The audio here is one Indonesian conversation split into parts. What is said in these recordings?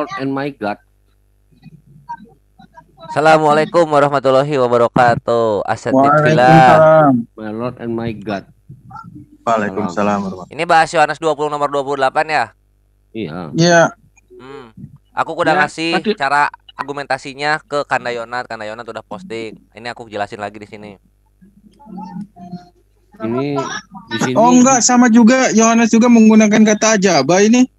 Lord and my God. Assalamualaikum warahmatullahi wabarakatuh. Asyadidillah. Waalaikumsalam. My Lord and my God. Waalaikumsalam warahmatullahi. Ini bahas Yohanes 20 nomor 28 ya. Iya. Ya, Aku udah Ya, ngasih tadi- cara argumentasinya ke Kandayonat. Kandayonat udah posting. Ini aku jelasin lagi di sini. Ini di sini. oh enggak, sama juga Yohanes juga menggunakan kata ajaba ini.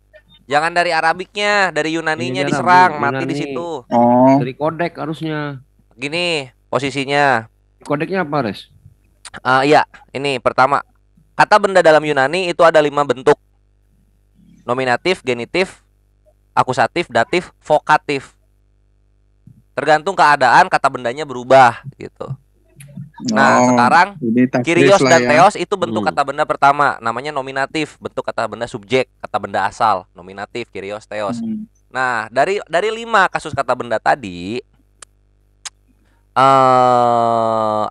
Jangan dari Arabiknya, dari Yunaninya Iya, diserang, Yunani. mati di situ. Oh, Dari kodek harusnya. Gini posisinya. Kodeknya apa, Res? Iya, ini pertama. Kata benda dalam Yunani itu ada 5 bentuk. Nominatif, genitif, akusatif, datif, vokatif. Tergantung keadaan kata bendanya berubah gitu. Nah, Oh, sekarang ini taktis Kyrios lah dan ya. Theos itu bentuk Hmm. kata benda pertama, namanya nominatif, bentuk kata benda subjek, kata benda asal, nominatif, Kyrios, Theos. Hmm. Nah, dari 5 kasus kata benda tadi,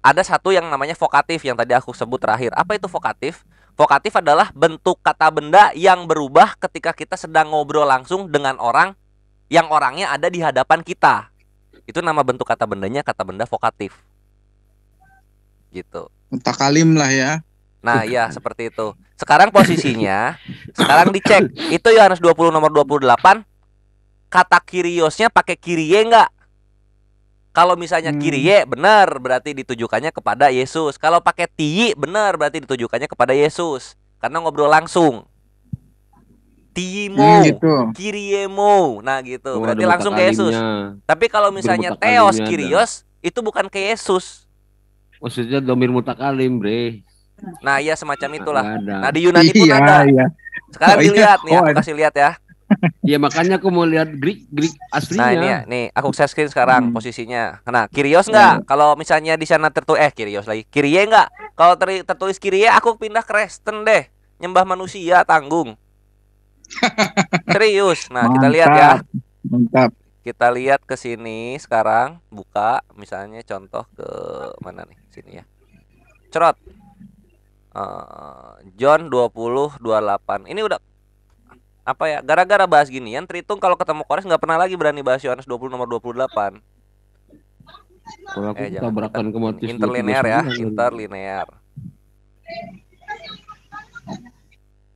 ada satu yang namanya vokatif yang tadi aku sebut terakhir. Apa itu vokatif? Vokatif adalah bentuk kata benda yang berubah ketika kita sedang ngobrol langsung dengan orang yang orangnya ada di hadapan kita. Itu nama bentuk kata bendanya kata benda vokatif. Gitu. Mutakalim lah ya. Nah, iya seperti itu. Sekarang posisinya, sekarang dicek. Itu Yohanes 20 nomor 28. Kata Kyriosnya pakai Kyrie enggak? Kalau misalnya Kyrie benar berarti ditujukannya kepada Yesus. Kalau pakai Ti benar berarti ditujukannya kepada Yesus. Karena ngobrol langsung. Tiimo, Gitu. Kyriemo. Nah, gitu. Oh, Berarti ada langsung ke Yesus. mutakalimnya. Tapi kalau misalnya Bermutakalimnya Theos ada. Kyrios itu bukan ke Yesus. Maksudnya domir mutakalim, Bre. Nah, iya semacam itulah. Nggak ada. Nah, di Yunani pun Iya, ada. iya. Sekarang Oh, iya. dilihat nih, Oh, aku ada. kasih lihat ya. Ya makanya aku mau lihat Greek Nah, aslinya. ini ya, nih aku share screen sekarang Hmm. posisinya. Nah, Kyrios enggak? Kalau misalnya di sana tertulis Kyrios lagi. Kyrie enggak? Kalau tertulis Kyrie, aku pindah ke Kristen deh. Nyembah manusia tanggung. Serius. Nah, kita lihat ya. Mantap. Kita lihat ke sini sekarang, buka misalnya contoh ke mana nih? Sini ya. Cerot. John 20:28. Ini udah apa ya? Gara-gara bahas ginian, Tritung kalau ketemu Kores nggak pernah lagi berani bahas Yohanes 20 nomor 28. Kalau aku Jangan tabrakan ke Matius interlinear ya, 29. interlinear.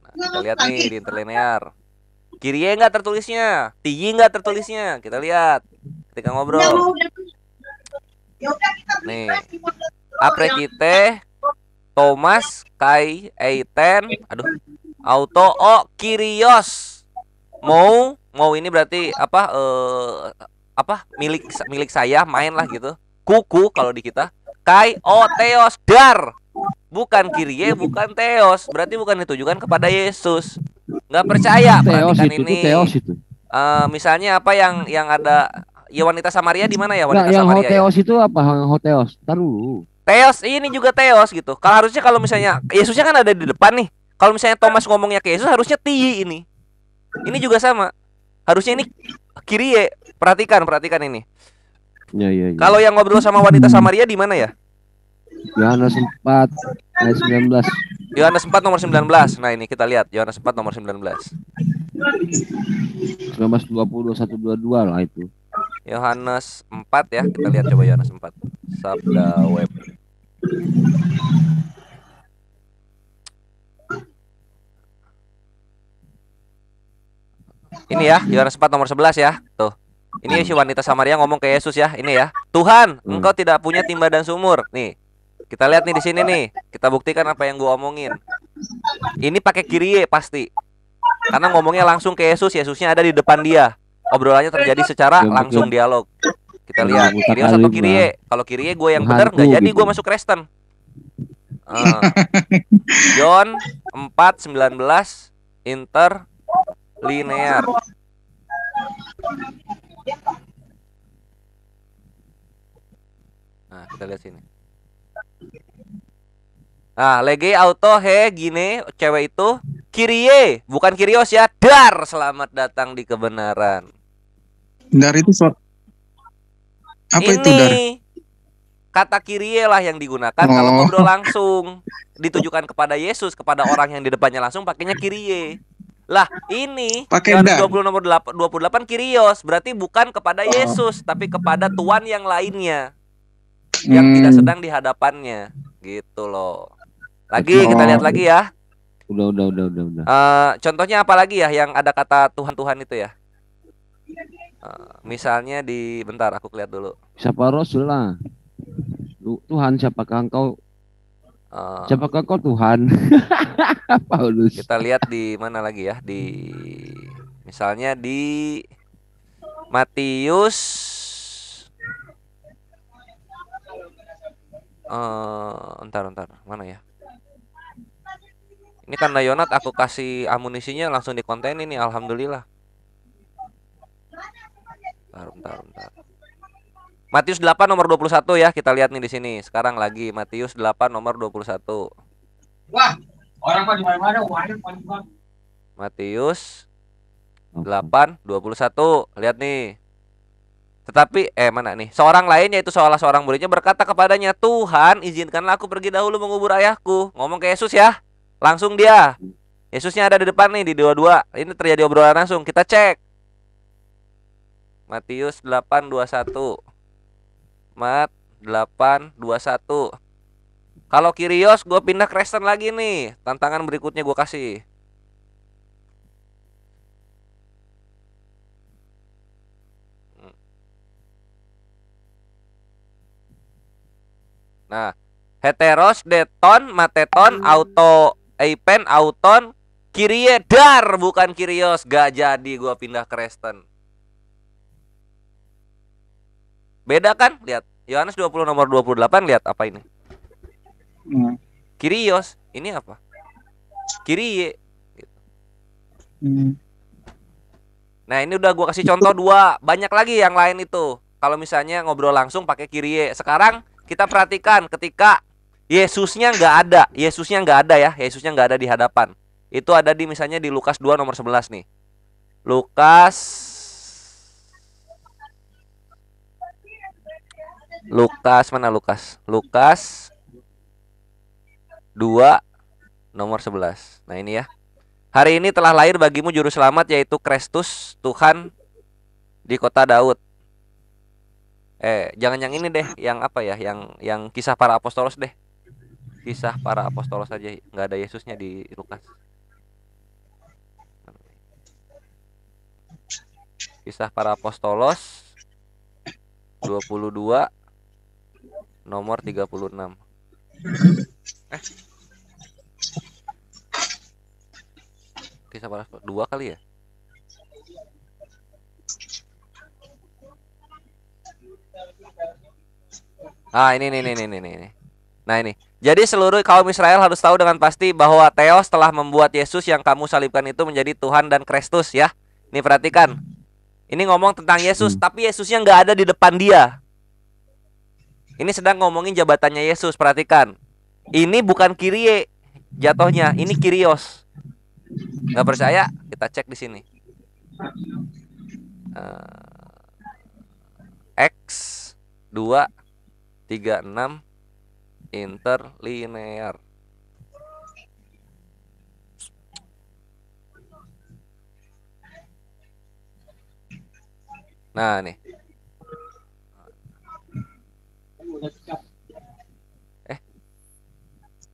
Nah, kita lihat nih di interlinear. Kyrie nggak tertulisnya, Tiyi nggak tertulisnya. Kita lihat ketika ngobrol. Nih, aprekite Thomas Kai Eiten, aduh, auto o Kyrios. Mau ini berarti apa milik saya, main lah gitu. Kuku kalau di kita. Kai o Theos dar. Bukan Kyrie, bukan Theos. Berarti bukan ditujukan kepada Yesus. Nggak percaya Theos perhatikan itu, ini. Theos itu. Misalnya apa yang ada ya wanita Samaria di mana ya Nah, wanita yang Samaria ya? Hoteos itu apa? Hoteos. Tar dulu. Theos ini juga Theos gitu. Kalau harusnya kalau misalnya Yesusnya kan ada di depan nih. Kalau misalnya Thomas ngomongnya ke Yesus harusnya Ti ini. Ini juga sama. Harusnya ini Kyrie. Perhatikan ini. Ya, ya, ya. Kalau yang ngobrol sama wanita Samaria di mana ya? Yohanes 4 ayat 19. Yohanes 4 nomor 19. Nah, ini kita lihat Yohanes 4 nomor 19. 19:20 21:22 lah itu. Yohanes 4 ya. Kita lihat coba Yohanes 4. Sabda web. Ini ya, Yohanes 4 nomor 11 ya. Tuh. Ini si wanita Samaria ngomong ke Yesus ya. Ini ya. Tuhan, engkau tidak punya timba dan sumur. Nih. Kita lihat nih di sini nih. Kita buktikan apa yang gua omongin. Ini pakai Kyrie pasti. Karena ngomongnya langsung ke Yesus, Yesusnya ada di depan dia. Obrolannya terjadi secara langsung dialog. Kita lihat Kyrios atau Kyrie. Kalau Kyrie gue yang benar nggak jadi gue masuk Kristen. John 4:19 interlinear. Nah, kita lihat sini. Nah, lege auto he gini cewek itu Kyrie, bukan Kyrios ya. Dar, selamat datang di kebenaran. Dar itu apa ini itu dar? kata Kyrie lah yang digunakan kalau ngobrol langsung. Ditujukan kepada Yesus, kepada orang yang di depannya langsung pakainya Kyrie. Lah, ini Pakai Yohanes dan. 20 nomor 28 Kyrios, berarti bukan kepada Yesus, tapi kepada Tuhan yang lainnya yang tidak sedang di hadapannya. Gitu loh. Lagi kita lihat lagi ya. Udah. Contohnya apa lagi ya yang ada kata Tuhan itu ya? Misalnya bentar aku lihat dulu. Siapa Rasul lah? Tuhan, siapakah engkau? Siapakah kau Tuhan? Paulus. Kita lihat di mana lagi ya? Misalnya di Matius. Entar, mana ya? Ini karena Yonat aku kasih amunisinya langsung dikonten ini, alhamdulillah. Bentar. Matius 8 nomor 21 ya, kita lihat nih di sini. Sekarang lagi Matius 8 nomor 21. Wah, orang kok di mana-mana Matius 8 21. Lihat nih. Tetapi mana nih? Seorang lain yaitu salah seorang muridnya berkata kepadanya, "Tuhan, izinkanlah aku pergi dahulu mengubur ayahku." Ngomong ke Yesus ya. Langsung dia. Yesusnya ada di depan nih di 22. Ini terjadi obrolan langsung. Kita cek. Matius 8:21. Mat 8:21. Kalau Kyrios gue pindah Kristen lagi nih. Tantangan berikutnya gue kasih. Nah, heteros, deton, mateton, auto, eipen, auton, Kyrie, dar, bukan Kyrios. Gak jadi gue pindah Kristen. Beda kan? Lihat. Yohanes 20 nomor 28, lihat apa ini? Kyrios, ini apa? Kyrie. Nah, ini udah gue kasih contoh 2. Banyak lagi yang lain itu. Kalau misalnya ngobrol langsung pakai Kyrie. Sekarang kita perhatikan ketika Yesusnya nggak ada. Yesusnya nggak ada ya. Yesusnya nggak ada di hadapan. Itu ada di misalnya di Lukas 2 nomor 11 nih. Lukas mana Lukas? Lukas 2 nomor 11. Nah ini ya. Hari ini telah lahir bagimu juru selamat yaitu Kristus Tuhan di kota Daud. Jangan yang ini deh, yang apa ya? Yang kisah para apostolos deh. Kisah para apostolos aja, nggak ada Yesusnya di Lukas. Kisah para apostolos 22 nomor 36. Kisah para 2 kali ya? Ini. Nah ini. Jadi seluruh kaum Israel harus tahu dengan pasti bahwa Theos telah membuat Yesus yang kamu salibkan itu menjadi Tuhan dan Kristus ya. Nih perhatikan. Ini ngomong tentang Yesus, tapi Yesusnya nggak ada di depan dia. Ini sedang ngomongin jabatannya Yesus, perhatikan. Ini bukan Kyrie jatuhnya, ini Kyrios. Nggak percaya? Kita cek di sini. X 2:36 interlinear. Nah nih.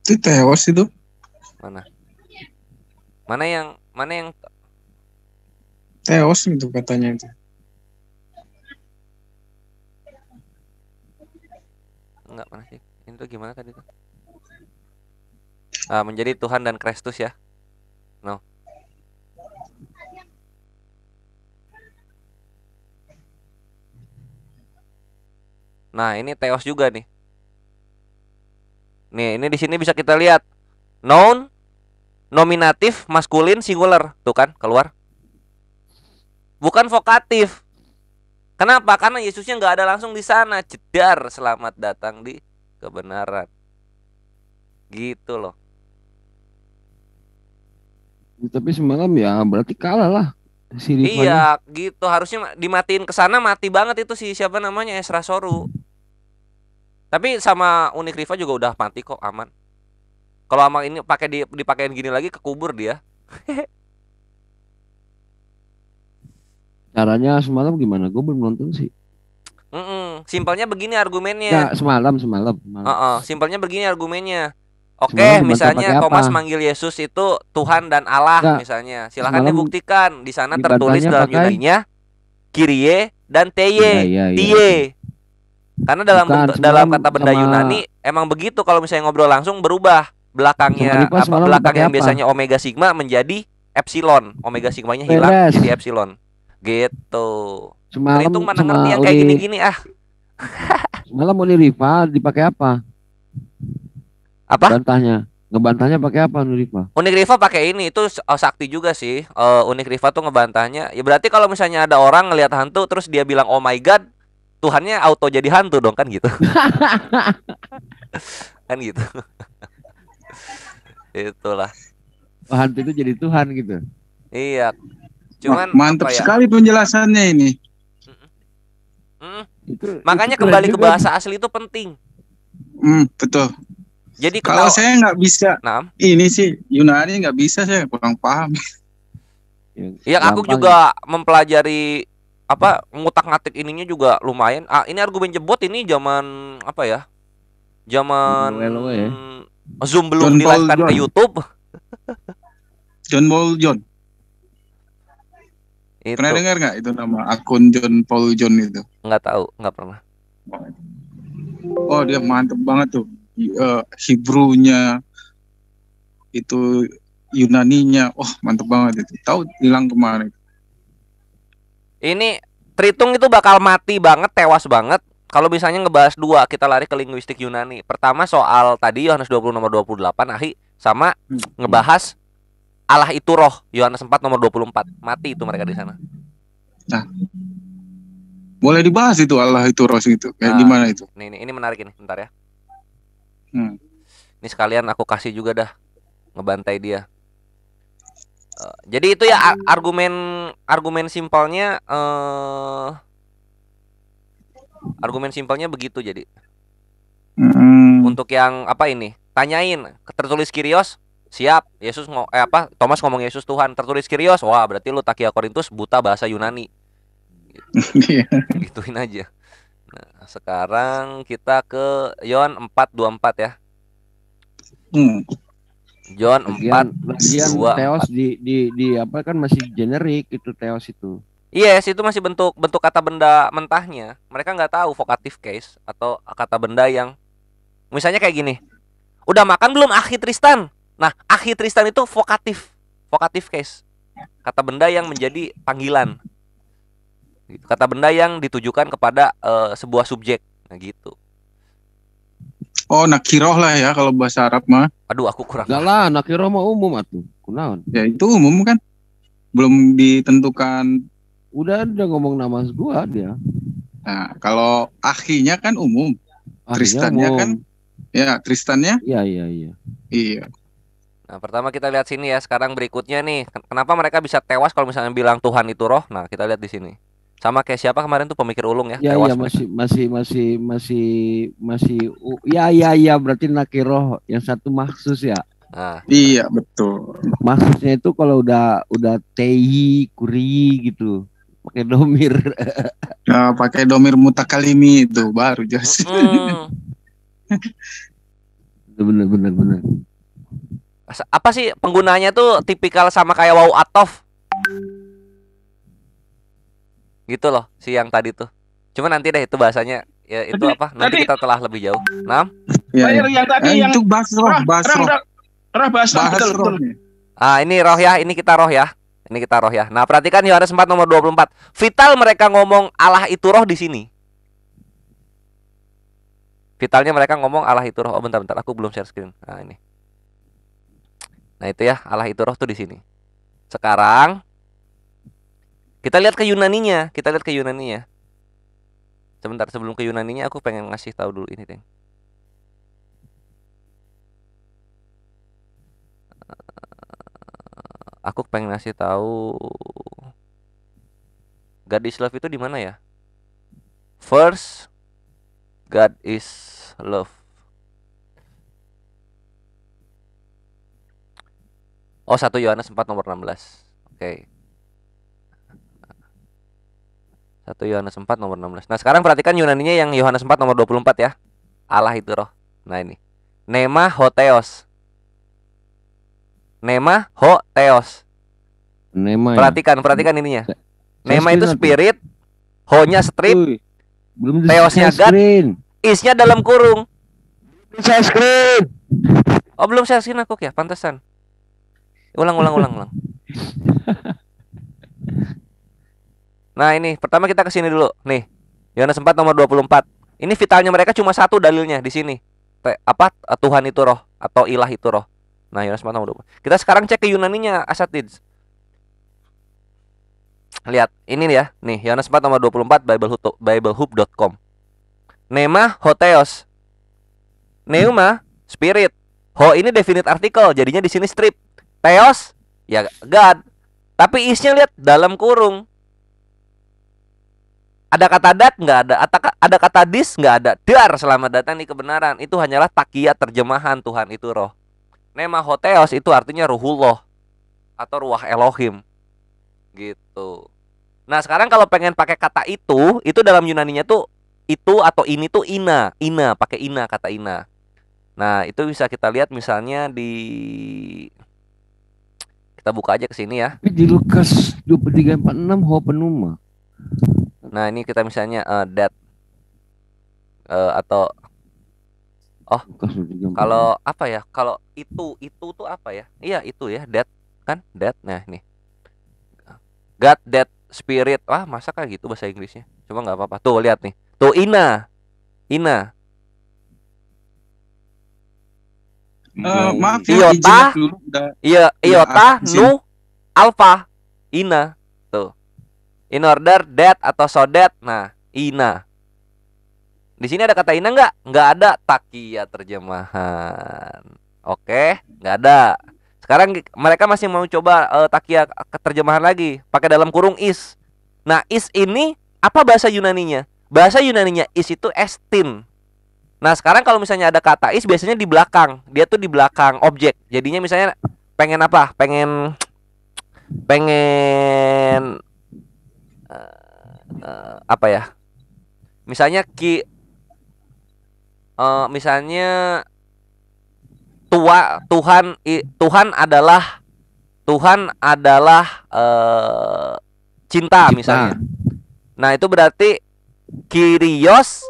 Itu Theos itu. Mana yang Theos itu katanya itu. enggak, mana sih? Ini tuh gimana tadi tuh? Menjadi Tuhan dan Kristus ya. No. Nah, ini Theos juga nih. Nih, ini di sini bisa kita lihat noun, nominatif, maskulin, singular. Tuh kan, keluar. Bukan vokatif. Kenapa? Karena Yesusnya nggak ada langsung di sana. Jedar, selamat datang di kebenaran. Gitu loh. Tapi semalam ya berarti kalah lah si Rifan. Iya, gitu. Harusnya dimatiin ke sana, mati banget itu si siapa namanya Esra Soru. Tapi sama Unik Riva juga udah mati kok, aman. Kalau sama ini dipakein gini lagi kekubur dia. Caranya semalam gimana? Gue belum nonton sih. Simpelnya begini argumennya. Ya semalam. Simpelnya begini argumennya. Semalam Oke, dibantah pakai misalnya apa? Thomas manggil Yesus itu Tuhan dan Allah Enggak, misalnya. Silahkan semalam dibuktikan. Di sana tertulis dibantahnya dalam pakai. Yunaninya Kyrie dan Iya Teye. iya iya. Tie. Karena dalam Bukan dalam semalam kata benda sama Yunani emang begitu, kalau misalnya ngobrol langsung berubah. sama Belakangnya Riva apa? semalam Belakang pakai yang apa? biasanya omega sigma menjadi epsilon. Omega sigmanya hilang Beres. jadi epsilon. Gitu. Semalam Perhitung mana ngerti sama yang kayak gini-gini ah. semalam Uni Riva dipakai apa? Apa? Bantahnya. Ngebantahnya pakai apa Uni Riva? Unik Riva pakai ini itu sakti juga sih. Unik Riva tuh ngebantahnya. Ya berarti kalau misalnya ada orang ngelihat hantu terus dia bilang oh my god, Tuhannya auto jadi hantu dong kan gitu. Kan gitu. Itulah. Oh, hantu itu jadi Tuhan gitu. Iya. Wah, Cuman mantap apa ya? sekali penjelasannya ini. Mm, Makanya Makanya kembali ke bahasa asli itu penting. Betul. Jadi Kalau kenal. saya nggak bisa Nah, ini sih Yunani nggak bisa, saya kurang paham. ya aku gampang. juga mempelajari apa ngutak-ngatik ininya juga lumayan. Ini argumen jebot ini zaman apa ya? Zaman Loe-loe ya. Zoom belum John Paul di-live-kan ke John. YouTube. John Paul John. Itu Pernah dengar nggak itu nama akun John Paul John itu? nggak tahu, nggak pernah. Oh, dia mantep banget tuh. Hebrew-nya itu, Yunaninya. Oh, mantep banget itu. Tahu hilang kemarin. Ini Tritung itu bakal mati banget, tewas banget. Kalau misalnya ngebahas dua, kita lari ke linguistik Yunani. Pertama soal tadi Yohanes 20 nomor 28 ahi sama ngebahas Allah itu roh Yohanes 4 nomor 24. Mati itu mereka di sana. Nah, boleh dibahas itu Allah itu roh itu. Kayak Nah, gimana itu? Ini menarik ini, bentar ya. Hmm. Ini sekalian aku kasih juga dah ngebantai dia. Jadi itu ya argumen simpelnya argumen simpelnya begitu jadi. Untuk yang apa ini? Tanyain, tertulis Kyrios, siap. Thomas ngomong Yesus Tuhan, tertulis Kyrios. Wah, berarti lu Takia Korintus buta bahasa Yunani. Gituin aja. Nah, sekarang kita ke Yohan 4:24 ya. John 4 Lagian Theos di apa kan masih generik itu Theos itu. Yes, itu masih bentuk kata benda mentahnya. Mereka nggak tahu vocative case atau kata benda yang misalnya kayak gini. Udah makan belum akhi Tristan? Nah, akhi Tristan itu vocative case. Kata benda yang menjadi panggilan. Kata benda yang ditujukan kepada sebuah subjek. Nah, gitu. Oh, nakiroh lah ya kalau bahasa Arab mah. Aduh, aku kurang. Enggak lah, nakiroh mah umum atuh. Kunaon? Ya itu umum kan. Belum ditentukan. Udah ngomong nama gua dia. Nah, kalau akhinya kan umum. Tristannya umum. kan. Ya, Tristannya. Iya. Iya. Nah, pertama kita lihat sini ya. Sekarang berikutnya nih, kenapa mereka bisa tewas kalau misalnya bilang Tuhan itu roh? Nah, kita lihat di sini. Sama kayak siapa kemarin tuh pemikir ulung ya, tewas. Iya, masih iya berarti nakiroh yang satu maksus ya. Nah, iya, betul. Maksudnya itu kalau udah tehi, kuri gitu. Pakai domir. Nah, pakai domir mutakalimi itu baru jelas. Bener. Apa sih penggunanya tuh tipikal sama kayak wau atof gitu loh, si yang tadi tuh. Cuma nanti deh itu bahasanya ya itu apa? Nanti kita telah lebih jauh. Ya, yang tadi yang itu basroh. Roh bahasa betul. Ini roh ya, ini kita roh ya. Ini kita roh ya. Nah, perhatikan Yohanes 4 nomor 24. Vital mereka ngomong Allah itu roh di sini. Vitalnya mereka ngomong Allah itu roh. Oh, bentar, aku belum share screen. Nah, ini. Nah, itu ya, Allah itu roh tuh di sini. Sekarang kita lihat ke Yunaninya. Sebentar, sebelum ke Yunaninya aku pengen ngasih tahu dulu ini, Teng. Aku pengen ngasih tahu God is love itu di mana ya? First, God is love. Oh, 1 Yohanes 4 nomor 16. Oke. 1 Yohanes 4 nomor 16. Nah, sekarang perhatikan Yunaninya yang Yohanes 4 nomor 24 ya. Allah itu roh. Nah, ini. Nema hotheos. Nema hotheos. Nema ya. Perhatikan ininya. Saya Nema itu screen spirit, ho-nya strip, Uy, belum Theosnya saya God. screen. is-nya dalam kurung. Saya screen. Oh, belum saya screen aku ya, pantesan. Ulang. Nah, ini pertama kita ke sini dulu. Nih, Yohanes 4 nomor 24. Ini vitalnya mereka cuma satu dalilnya di sini. Tuhan itu roh atau ilah itu roh. Nah, Yohanes 4 nomor 24. Kita sekarang cek ke Yunaninya, Asatids. Lihat, ini ya. Nih, Yohanes 4 nomor 24 biblehub.com. Nema hotheos. Neuma spirit. Ho ini definite artikel, jadinya di sini strip. Theos ya God. Tapi isnya lihat dalam kurung. Ada kata dat nggak ada, ada kata dis nggak ada. Dar, selamat datang di kebenaran. Itu hanyalah takia terjemahan Tuhan itu roh. Nema hotheos itu artinya ruhullah atau ruah Elohim. Gitu. Nah, sekarang kalau pengen pakai kata itu dalam Yunaninya tuh itu atau ini tuh ina pakai ina, kata ina. Nah, itu bisa kita lihat misalnya kita buka aja ke sini ya. Di Lukas 23:46 ho penuma. Nah, ini kita misalnya that atau Lukas 23:46. kalau apa ya? Kalau itu tuh apa ya? Iya, itu ya, that kan? That. Nah, ini. God, that, spirit. Wah, masa kayak gitu bahasa Inggrisnya? Cuma nggak apa-apa. Tuh, lihat nih. Tuh ina. Maaf ya, Iota. izin dulu udah. Iota, izin. nu, alpha, ina. Tuh. In order, that atau so that. Nah, ina. Di sini ada kata ina nggak? Nggak ada. Takia terjemahan. Oke, nggak ada. Sekarang mereka masih mau coba takia terjemahan lagi. Pakai dalam kurung is. Nah, is ini apa bahasa Yunaninya? Bahasa Yunaninya is itu estin. Nah, sekarang kalau misalnya ada kata is biasanya di belakang. Dia tuh di belakang objek. Jadinya misalnya pengen apa? Pengen apa ya? Misalnya misalnya Tuhan adalah cinta misalnya. Nah, itu berarti Kyrios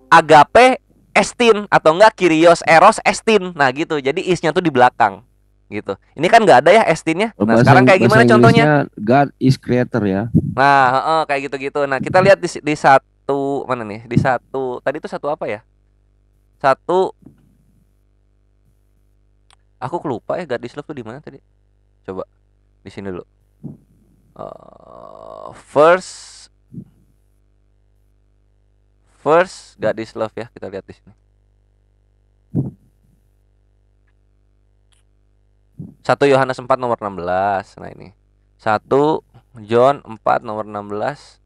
agape estin atau enggak Kyrios eros estin. Nah, gitu. Jadi isnya tuh di belakang gitu. Ini kan nggak ada ya estinnya. Nah, sekarang kayak gimana contohnya? God is creator ya. Nah, kayak gitu-gitu. Nah, kita lihat di satu mana nih? Di satu tadi itu satu apa ya? Satu aku kelupa ya, God is love tuh di mana tadi? Coba di sini dulu. First God is love ya, kita lihat di sini. 1 Yohanes 4 nomor 16. Nah, ini 1 John 4 nomor 16.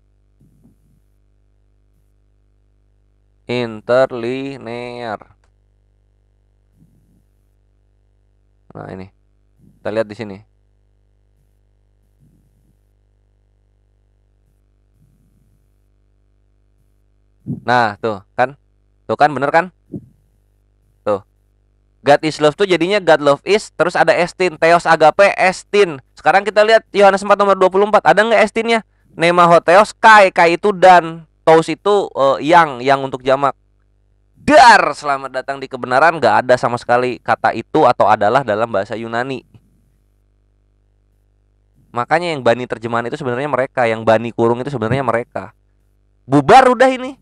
Interlinear. Nah, ini kita lihat di sini. Nah, tuh kan bener kan? Tuh. God is love tuh jadinya God love is, terus ada estin, theos agape estin. Sekarang kita lihat Yohanes 4 nomor 24, ada nggak estinnya? Nema hotheos kai itu dan, tous itu yang untuk jamak. Dar, selamat datang di kebenaran, nggak ada sama sekali kata itu atau adalah dalam bahasa Yunani. Makanya yang bani terjemahan itu sebenarnya mereka, yang bani kurung itu sebenarnya mereka. Bubar udah ini.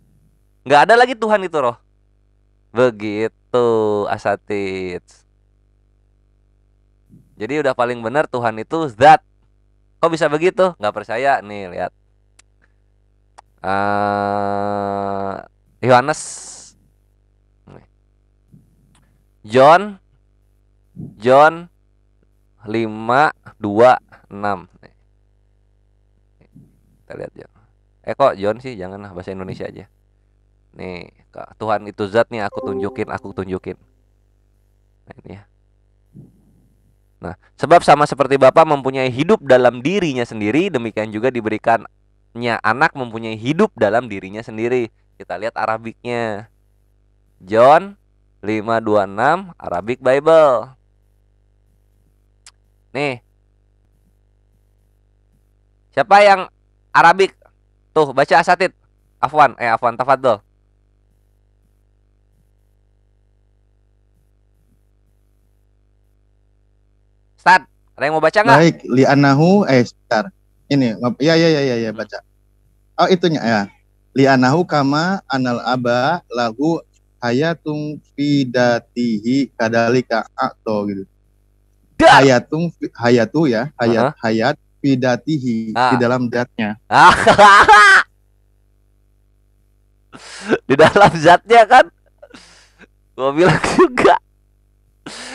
Nggak ada lagi Tuhan itu roh. Begitu, Asatids. Jadi udah paling benar Tuhan itu zat. Kok bisa begitu? Nggak percaya? Nih, lihat. Yohanes, John 5:26. Kita lihat ya. Kok John sih? Janganlah, bahasa Indonesia aja. Nih, Tuhan itu zat nih, aku tunjukin. Nah, ini ya. Nah, sebab sama seperti Bapa mempunyai hidup dalam dirinya sendiri, demikian juga diberikan setiapnya anak mempunyai hidup dalam dirinya sendiri. Kita lihat Arabiknya. John 5:26 Arabic Bible. Nih. Siapa yang Arabik? Tuh, baca asatid. Afwan, tafadhol. Start. Ada yang mau baca nggak? Baik, li'anahu sebentar. Ini, ya baca. Oh, itunya ya. Li'anahu kama anal aba lahu hayatun fidatihi kadalika akto gitu. Dah. Hayatu ya, hayat fidatihi di dalam zatnya. Di dalam zatnya kan? Gua bilang juga.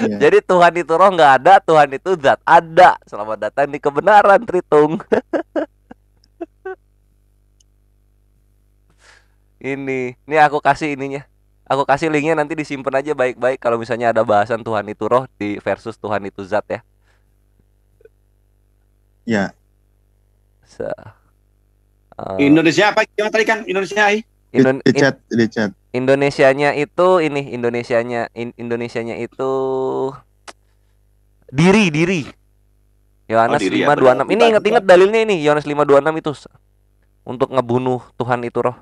Iya. Jadi Tuhan itu roh nggak ada, Tuhan itu zat ada. Selamat datang di kebenaran, Tritung. Ini aku kasih ininya. Aku kasih linknya, nanti disimpan aja baik-baik kalau misalnya ada bahasan Tuhan itu roh di versus Tuhan itu zat ya. Ya. Indonesia apa gimana tadi kan? Indonesia Di chat. Indonesianya itu Indonesianya itu diri. Yohanes 5:26. Ini ingat dalilnya ini, Yohanes 5:26 itu untuk ngebunuh Tuhan itu roh.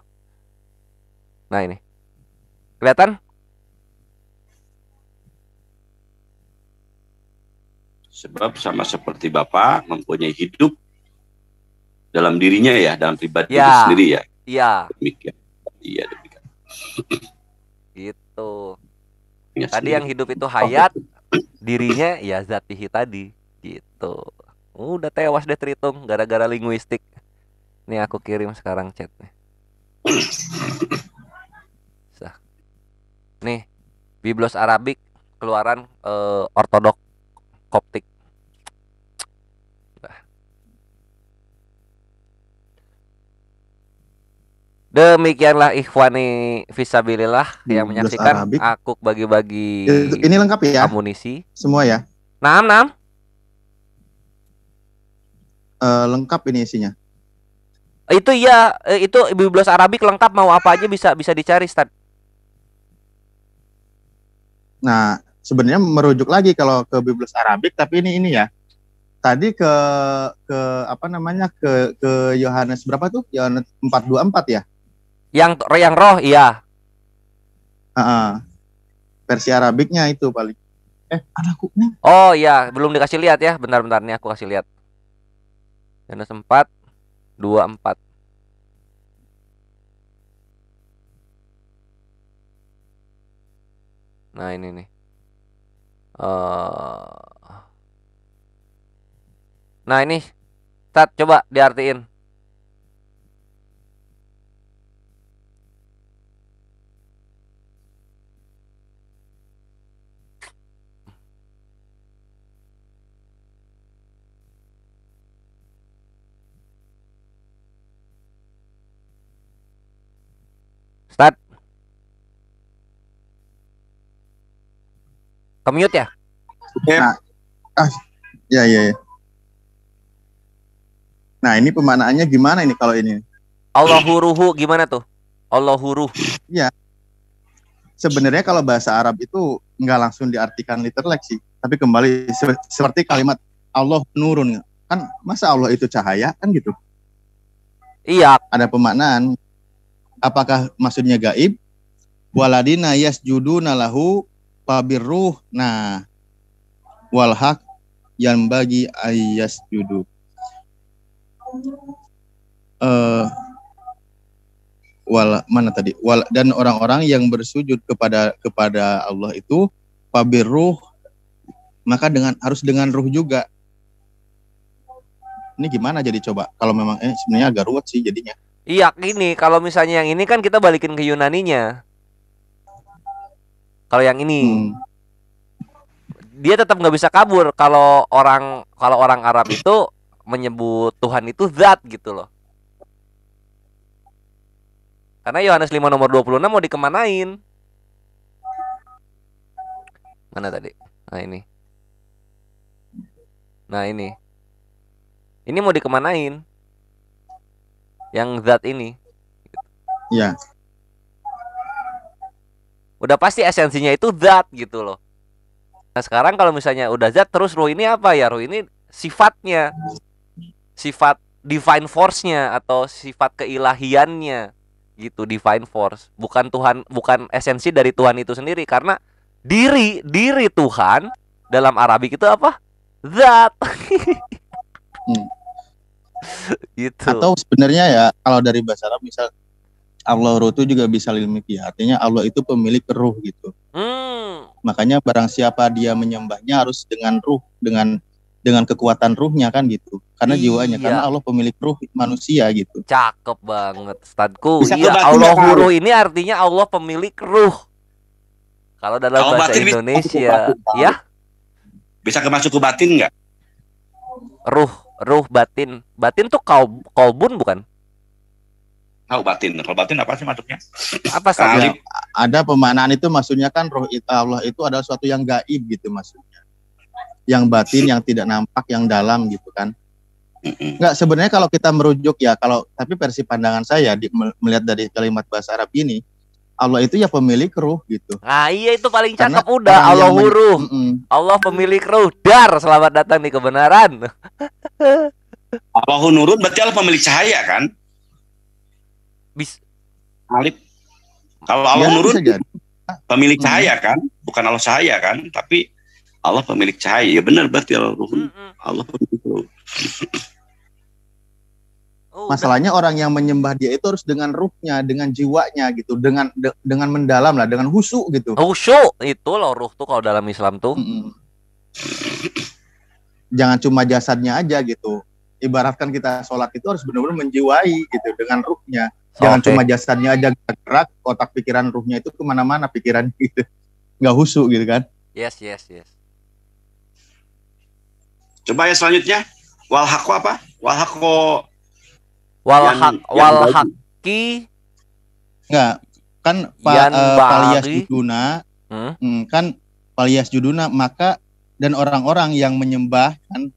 Nah, ini. Kelihatan? Sebab sama seperti Bapa mempunyai hidup dalam dirinya ya, dalam pribadi itu sendiri ya. Iya. Demikian. Iya, demikian. Gitu. Ya, tadi yang hidup itu hayat, dirinya ya zatihi tadi. Gitu. Udah tewas deh Tritung gara-gara linguistik. Nih aku kirim sekarang chatnya. Nih, Biblos Arabik keluaran ortodok Koptik. Demikianlah ikhwani fisabilillah yang menyaksikan Arabik. aku bagi-bagi Ini lengkap ya? Amunisi. Semua ya? Nam. Lengkap ini isinya. Itu ya, itu Biblos Arabik lengkap, mau apa aja bisa dicari, Stan. Nah, sebenarnya merujuk lagi kalau ke Biblos Arabik, tapi ini ya. Tadi ke apa namanya? Ke Yohanes berapa tuh? Yohanes 4:24 ya? Yang roh, iya. Versi Arabiknya itu paling. Ada kuknya. Oh iya, belum dikasih lihat ya. Bentar nih aku kasih lihat. Yohanes 4:24. Nah, ini nih. Nah, ini. Tat, coba diartiin. Start. Ke-mute ya? Ya. Nah, ini pemaknaannya gimana ini kalau ini? Allahu ruhu gimana tuh? Allahu ruh. Iya. Sebenarnya kalau bahasa Arab itu nggak langsung diartikan literal sih, tapi kembali seperti kalimat Allah nurun. Kan masa Allah itu cahaya kan gitu? Iya. Ada pemaknaan. Apakah maksudnya gaib? Waladina yasjuduna lahu fabirruh. Nah, walhaq yang bagi ayasjudu. Mana tadi? Dan orang-orang yang bersujud kepada Allah itu fabirruh, maka harus dengan ruh juga. Ini gimana jadi coba? Kalau memang sebenarnya agak ruwet sih jadinya. Iya, ini kalau misalnya yang ini kan kita balikin ke Yunaninya. Kalau yang ini, dia tetap nggak bisa kabur kalau orang Arab itu menyebut Tuhan itu zat gitu loh. Karena Yohanes 5:26 mau dikemanain? Mana tadi? Nah, ini. Nah, ini. Ini mau dikemanain? yang zat ini. Iya. Udah pasti esensinya itu zat gitu loh. Nah sekarang kalau misalnya udah zat, terus ruh ini apa ya? Ruh ini sifatnya, sifat divine force-nya atau sifat keilahiannya gitu, divine force. Bukan Tuhan, bukan esensi dari Tuhan itu sendiri, karena diri Tuhan dalam Arabik itu apa? Zat. Gitu. Atau sebenarnya ya kalau dari bahasa Arab misal Allah ruh itu juga bisa lilmiki, artinya Allah itu pemilik ruh gitu. Makanya barang siapa dia menyembahnya harus dengan ruh, dengan kekuatan ruhnya kan gitu. Karena jiwanya, karena Allah pemilik ruh manusia gitu. Cakep banget, Ustadku. Bisa Iya, kebatin Allah nggak, Kang? ruh ini artinya Allah pemilik ruh. Kalau dalam Kalau bahasa batin bisa Indonesia, masuk ke batin, ya Bisa masuk ke batin nggak? ruh batin. Batin tuh kolbun bukan? Tahu batin. Kalau batin apa sih masuknya? Apa Ustaz? Kali. Ya, ada pemaknaan itu maksudnya kan roh itu Allah itu adalah suatu yang gaib gitu maksudnya. Yang batin, yang tidak nampak, yang dalam gitu kan. Enggak, sebenarnya kalau kita merujuk ya, tapi versi pandangan saya melihat dari kalimat bahasa Arab ini, Allah itu ya pemilik ruh gitu. Nah iya itu paling Karena cakep udah. orang Allah yang ruh, Allah pemilik ruh. Dar, selamat datang di kebenaran. Allahu nurun berarti Allah pemilik cahaya kan? Alif. Kalau Allah Ya, nurun bisa jadi. pemilik cahaya kan? Bukan Allah cahaya kan? Tapi Allah pemilik cahaya. Ya benar berarti Allah ruh. Allah pemilik ruh. Masalahnya orang yang menyembah dia itu harus dengan ruhnya, dengan jiwanya gitu, dengan mendalam lah, dengan khusyuk gitu. Khusyuk itu loh ruh tuh kalau dalam Islam tuh. Jangan cuma jasadnya aja gitu. Ibaratkan kita sholat itu harus benar-benar menjiwai gitu dengan ruhnya. Jangan cuma jasadnya aja gerak, otak pikiran ruhnya itu kemana-mana pikiran gitu. Nggak khusyuk gitu kan. Yes. Coba ya selanjutnya. Walhaqo apa? Walhaqo Walhaqi enggak kan Paliyas Juduna kan Paliyas Juduna, maka dan orang-orang yang menyembah kan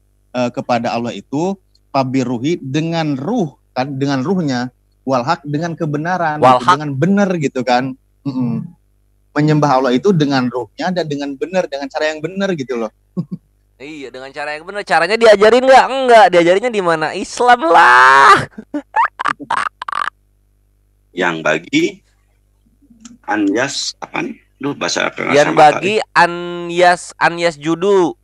kepada Allah itu pabiruhi dengan ruh kan, dengan ruhnya, walhaq dengan kebenaran gitu, dengan benar gitu kan. Menyembah Allah itu dengan ruhnya dan dengan benar, dengan cara yang benar gitu loh. Iya, dengan cara yang benar. Caranya diajarin nggak? Enggak, diajarinnya di mana? Islam lah. Yang bagi Anyas apa nih? Duh, bahasa yang bagi Anyas judu.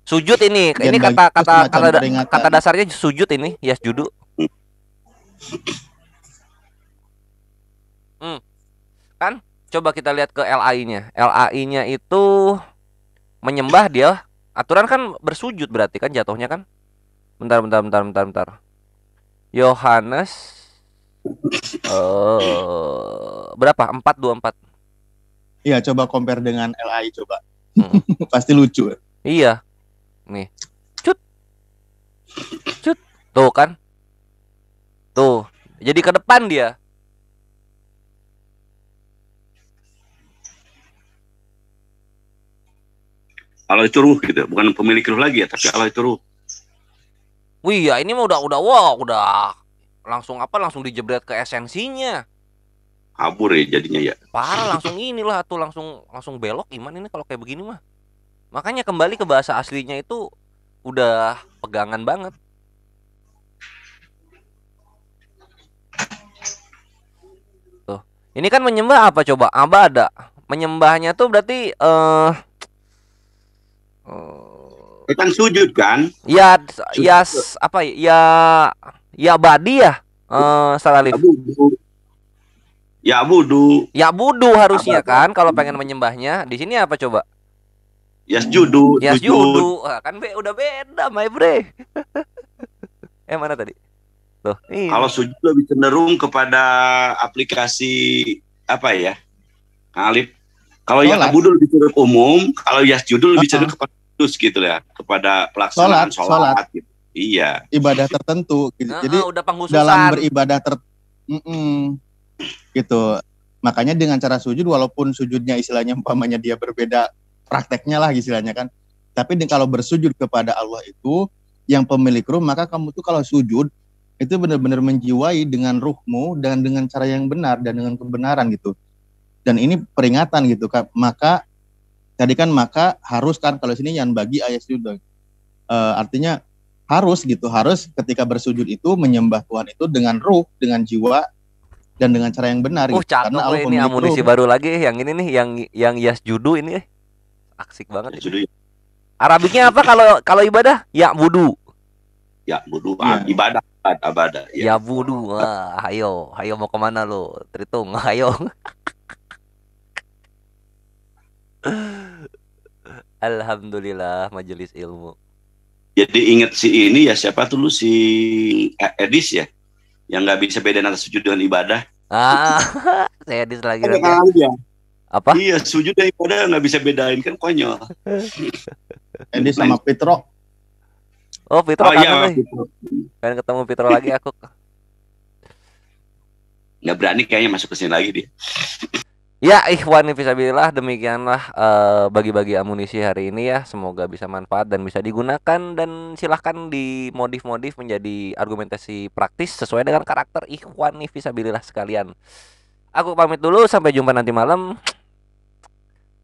Sujud ini kata dasarnya sujud ini, yas judu. Kan coba kita lihat ke LAI-nya. LAI-nya itu menyembah dia. Aturan kan bersujud berarti kan jatuhnya kan. Bentar. Yohanes berapa? 4:24. Iya, coba compare dengan LAI coba. Pasti lucu. Iya. Nih. Cut. Tuh kan? Tuh. Jadi ke depan dia. Allah itu ruh gitu, bukan pemilik ruh lagi ya, tapi Allah itu ruh. Wih, ya ini mah udah langsung dijebret ke esensinya. Kabur ya jadinya ya. Parah, langsung inilah tuh langsung belok gimana ini kalau kayak begini mah. Makanya kembali ke bahasa aslinya itu udah pegangan banget. Tuh. Ini kan menyembah apa coba? Abada. Menyembahnya tuh berarti kan sujud kan? Ya apa ya abadi ya? Salalif. Ya budu harusnya kan kalau pengen menyembahnya. Di sini apa coba? Yasjudu. Kan udah beda, my bre. Mana tadi? Tuh, kalau sujud lebih cenderung kepada aplikasi apa ya? Alif. Kalau yang abudu lebih cenderung umum, kalau yasjudu lebih cenderung kepada gitu ya, kepada pelaksanaan sholat gitu. Iya. Ibadah tertentu gitu. Jadi udah dalam beribadah gitu. Makanya dengan cara sujud, walaupun sujudnya istilahnya umpamanya dia berbeda prakteknya lah istilahnya kan. Tapi kalau bersujud kepada Allah itu yang pemilik ruh, maka kamu tuh kalau sujud itu benar-benar menjiwai dengan ruhmu dan dengan cara yang benar dan dengan kebenaran gitu. Dan ini peringatan gitu, Kak. Maka tadi kan maka harus kan, kalau sini yang bagi ayat sujud. Artinya harus gitu, harus ketika bersujud itu menyembah Tuhan itu dengan ruh, dengan jiwa dan dengan cara yang benar gitu. Cakep Allah ini amunisi ruh. baru lagi yang ini nih, yang yasjudu ini asik banget. Yasjudu. Arabiknya apa kalau ibadah? Ya wudu. Ya wudu, Ya. ibadah. Ya wudu. Ayo mau kemana lo? Tritung, ayo. Alhamdulillah majelis ilmu. Jadi ingat si ini ya, siapa tuh lu, si Edis ya, yang nggak bisa bedain antara sujud dengan ibadah. Saya Edis lagi. Ya. Apa? Iya, sujud dan ibadah nggak bisa bedain, kan konyol. Edis sama Petro. Oh, Petro iya, kan ketemu Petro lagi aku. Nggak berani kayaknya masuk ke sini lagi dia. Ya, ikhwan fisabilillah, demikianlah bagi-bagi amunisi hari ini ya. Semoga bisa manfaat dan bisa digunakan, dan silahkan dimodif-modif menjadi argumentasi praktis sesuai dengan karakter ikhwan fisabilillah sekalian. Aku pamit dulu, sampai jumpa nanti malam.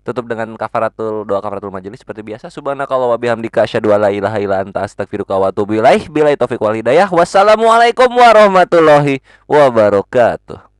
Tutup dengan doa kafaratul majelis seperti biasa. Subhanakallah wa bihamdika asyhadu an la ilaha illa anta astaghfiruka wa atubu ilaih. Billahi taufiq wal hidayah. Wassalamualaikum warahmatullahi wabarakatuh.